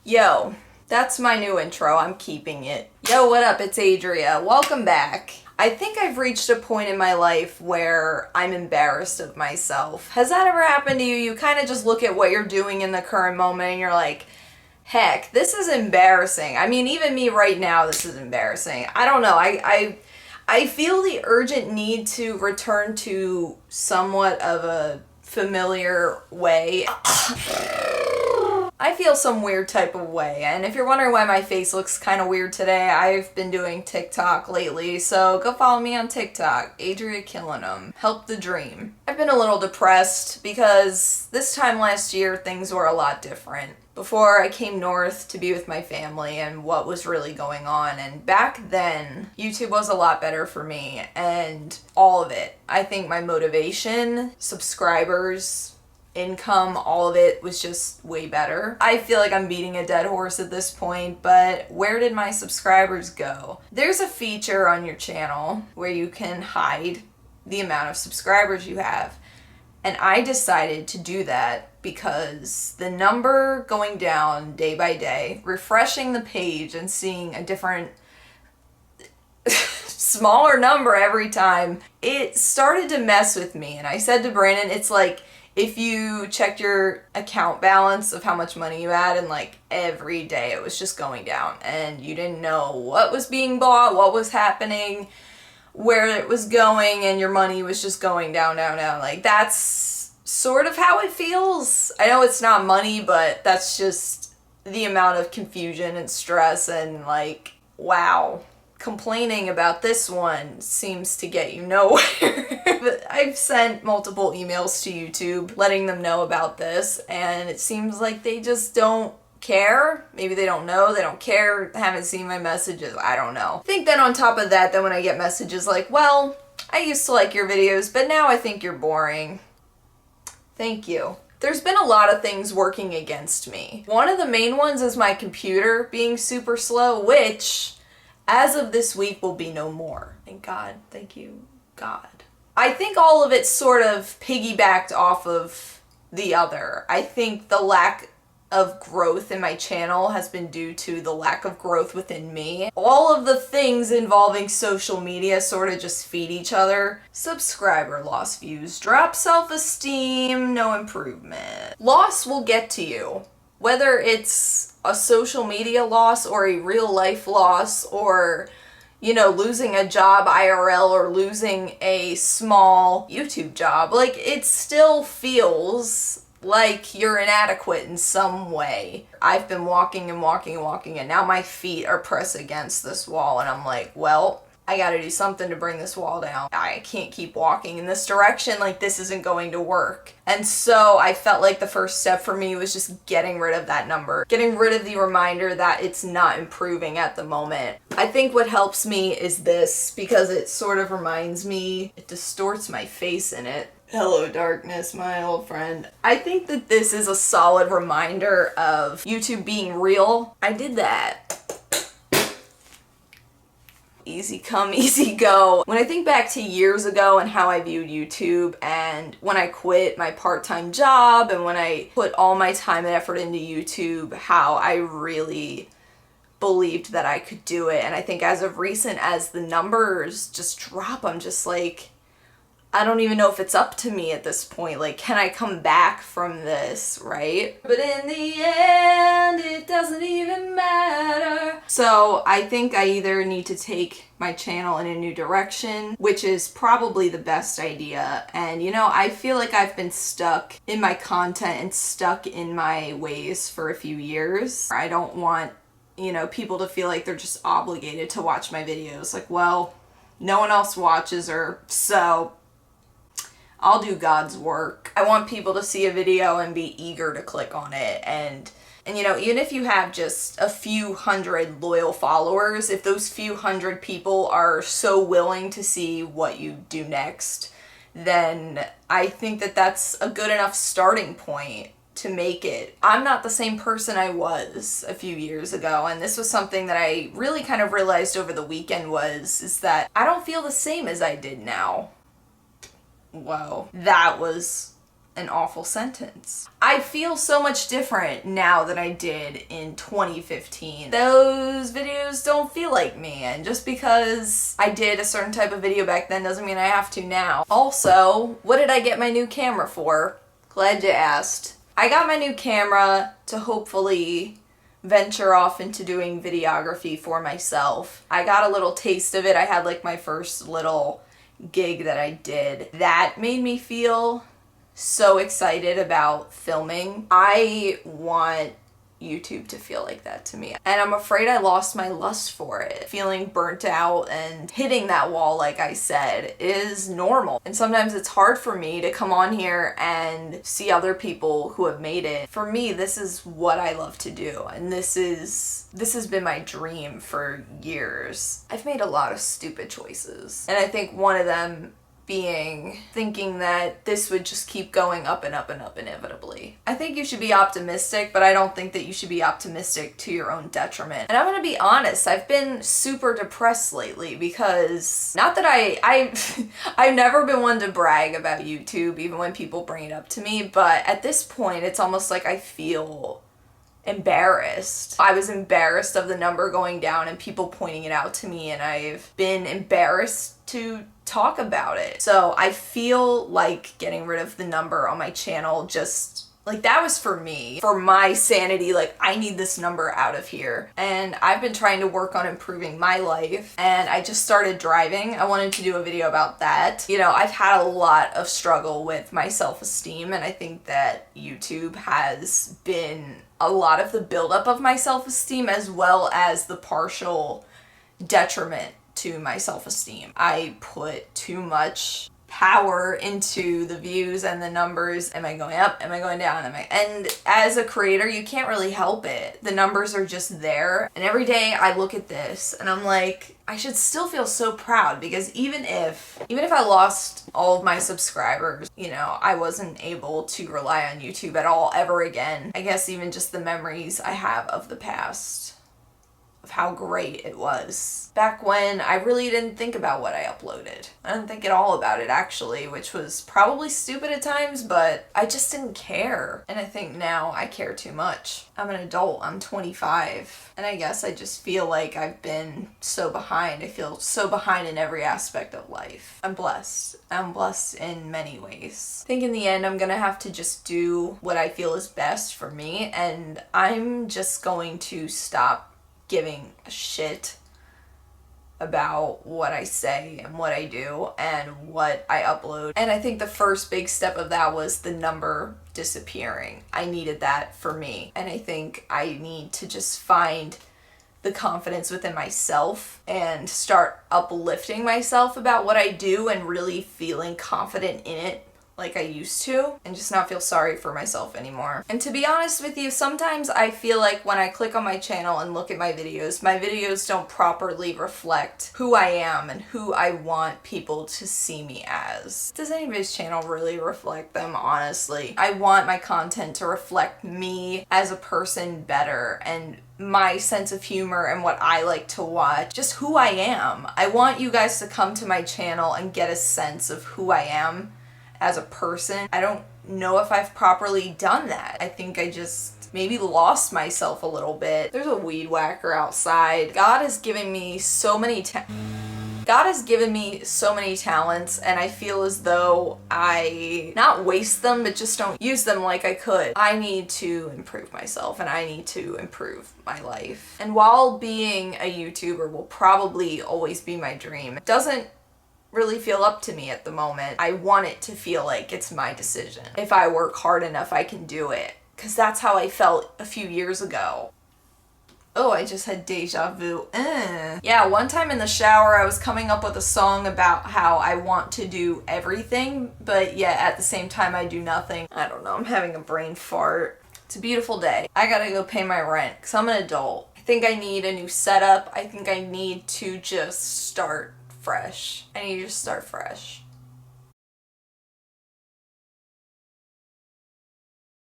Yo, that's my new intro. I'm keeping it. Yo, what up? It's Adria. Welcome back. I think I've reached a point in my life where I'm embarrassed of myself. Has that ever happened to you? You kind of just look at what you're doing in the current moment and you're like, heck, this is embarrassing. I mean, even me right now, this is embarrassing. I don't know. I feel the urgent need to return to somewhat of a familiar way. I feel some weird type of way, and if you're wondering why my face looks kind of weird today, I've been doing TikTok lately, so go follow me on TikTok, adriakillen. Help the dream. I've been a little depressed because this time last year things were a lot different. Before I came north to be with my family and what was really going on, and back then, YouTube was a lot better for me, and all of it. I think my motivation, subscribers, income, all of it was just way better. I feel like I'm beating a dead horse at this point, but where did my subscribers go? There's a feature on your channel where you can hide the amount of subscribers you have. And I decided to do that because the number going down day by day, refreshing the page and seeing a different smaller number every time, it started to mess with me. And I said to Brandon, it's like if you checked your account balance of how much money you had, and like every day it was just going down and you didn't know what was being bought, what was happening, where it was going, and your money was just going down, down, down. Like, that's sort of how it feels. I know it's not money, but that's just the amount of confusion and stress, and like, wow. Complaining about this one seems to get you nowhere. But I've sent multiple emails to YouTube letting them know about this, and it seems like they just don't care. Maybe they don't know, they don't care, haven't seen my messages, I don't know. I think then on top of that, then when I get messages like, well, I used to like your videos, but now I think you're boring. Thank you. There's been a lot of things working against me. One of the main ones is my computer being super slow, which as of this week will be no more. Thank God. Thank you, God. I think all of it sort of piggybacked off of the other. I think the lack of growth in my channel has been due to the lack of growth within me. All of the things involving social media sort of just feed each other. Subscriber loss, views drop, self-esteem, no improvement. Loss will get to you. Whether it's a social media loss or a real life loss, or, you know, losing a job IRL or losing a small YouTube job, like, it still feels like you're inadequate in some way. I've been walking and walking and walking, and now my feet are pressed against this wall, and I'm like, well, I gotta do something to bring this wall down. I can't keep walking in this direction, like this isn't going to work. And so I felt like the first step for me was just getting rid of that number. Getting rid of the reminder that it's not improving at the moment. I think what helps me is this, because it sort of reminds me, it distorts my face in it. Hello darkness, my old friend. I think that this is a solid reminder of YouTube being real. I did that. Easy come, easy go. When I think back to years ago and how I viewed YouTube, and when I quit my part-time job and when I put all my time and effort into YouTube, how I really believed that I could do it. And I think as of recent, as the numbers just drop, I'm just like, I don't even know if it's up to me at this point. Like, can I come back from this, right? But in the end, it doesn't even matter. So I think I either need to take my channel in a new direction, which is probably the best idea. And, you know, I feel like I've been stuck in my content and stuck in my ways for a few years. I don't want, you know, people to feel like they're just obligated to watch my videos. Like, well, no one else watches her, so I'll do God's work. I want people to see a video and be eager to click on it. And you know, even if you have just a few hundred loyal followers, if those few hundred people are so willing to see what you do next, then I think that that's a good enough starting point to make it. I'm not the same person I was a few years ago, and this was something that I really kind of realized over the weekend is that I don't feel the same as I did now. Whoa, that was an awful sentence. I feel so much different now than I did in 2015. Those videos don't feel like me, and just because I did a certain type of video back then doesn't mean I have to now. Also, what did I get my new camera for? Glad you asked. I got my new camera to hopefully venture off into doing videography for myself. I got a little taste of it. I had like my first little gig that I did. That made me feel so excited about filming. I want YouTube to feel like that to me. And I'm afraid I lost my lust for it. Feeling burnt out and hitting that wall, like I said, is normal. And sometimes it's hard for me to come on here and see other people who have made it. For me, this is what I love to do. And this has been my dream for years. I've made a lot of stupid choices. And I think one of them being thinking that this would just keep going up and up and up inevitably. I think you should be optimistic, but I don't think that you should be optimistic to your own detriment. And I'm gonna be honest, I've been super depressed lately because, not that I've never been one to brag about YouTube, even when people bring it up to me, but at this point, it's almost like I feel embarrassed. I was embarrassed of the number going down and people pointing it out to me, and I've been embarrassed to talk about it. So I feel like getting rid of the number on my channel, just like, that was for me, for my sanity. Like, I need this number out of here. And I've been trying to work on improving my life, and I just started driving. I wanted to do a video about that. You know, I've had a lot of struggle with my self-esteem, and I think that YouTube has been a lot of the buildup of my self-esteem, as well as the partial detriment to my self-esteem. I put too much power into the views and the numbers. Am I going up? Am I going down? And as a creator, you can't really help it. The numbers are just there. And every day I look at this and I'm like, I should still feel so proud, because even if I lost all of my subscribers, you know, I wasn't able to rely on YouTube at all ever again. I guess even just the memories I have of the past, of how great it was back when I really didn't think about what I uploaded. I didn't think at all about it, actually, which was probably stupid at times, but I just didn't care. And I think now I care too much. I'm an adult, I'm 25, and I guess I just feel like I've been so behind. I feel so behind in every aspect of life. I'm blessed. I'm blessed in many ways. I think in the end, I'm gonna have to just do what I feel is best for me, and I'm just going to stop giving a shit about what I say and what I do and what I upload. And I think the first big step of that was the number disappearing. I needed that for me. And I think I need to just find the confidence within myself and start uplifting myself about what I do and really feeling confident in it like I used to, and just not feel sorry for myself anymore. And to be honest with you, sometimes I feel like when I click on my channel and look at my videos don't properly reflect who I am and who I want people to see me as. Does anybody's channel really reflect them, honestly? I want my content to reflect me as a person better, and my sense of humor and what I like to watch, just who I am. I want you guys to come to my channel and get a sense of who I am as a person. I don't know if I've properly done that. I think I just maybe lost myself a little bit. There's a weed whacker outside. God has given me so many talents, and I feel as though I not waste them, but just don't use them like I could. I need to improve myself, and I need to improve my life. And while being a YouTuber will probably always be my dream, it doesn't really feel up to me at the moment. I want it to feel like it's my decision. If I work hard enough, I can do it. Because that's how I felt a few years ago. Oh, I just had deja vu. Yeah, one time in the shower, I was coming up with a song about how I want to do everything, but yet at the same time, I do nothing. I don't know, I'm having a brain fart. It's a beautiful day. I gotta go pay my rent, because I'm an adult. I think I need a new setup. I think I need to just start fresh. I need to just start fresh.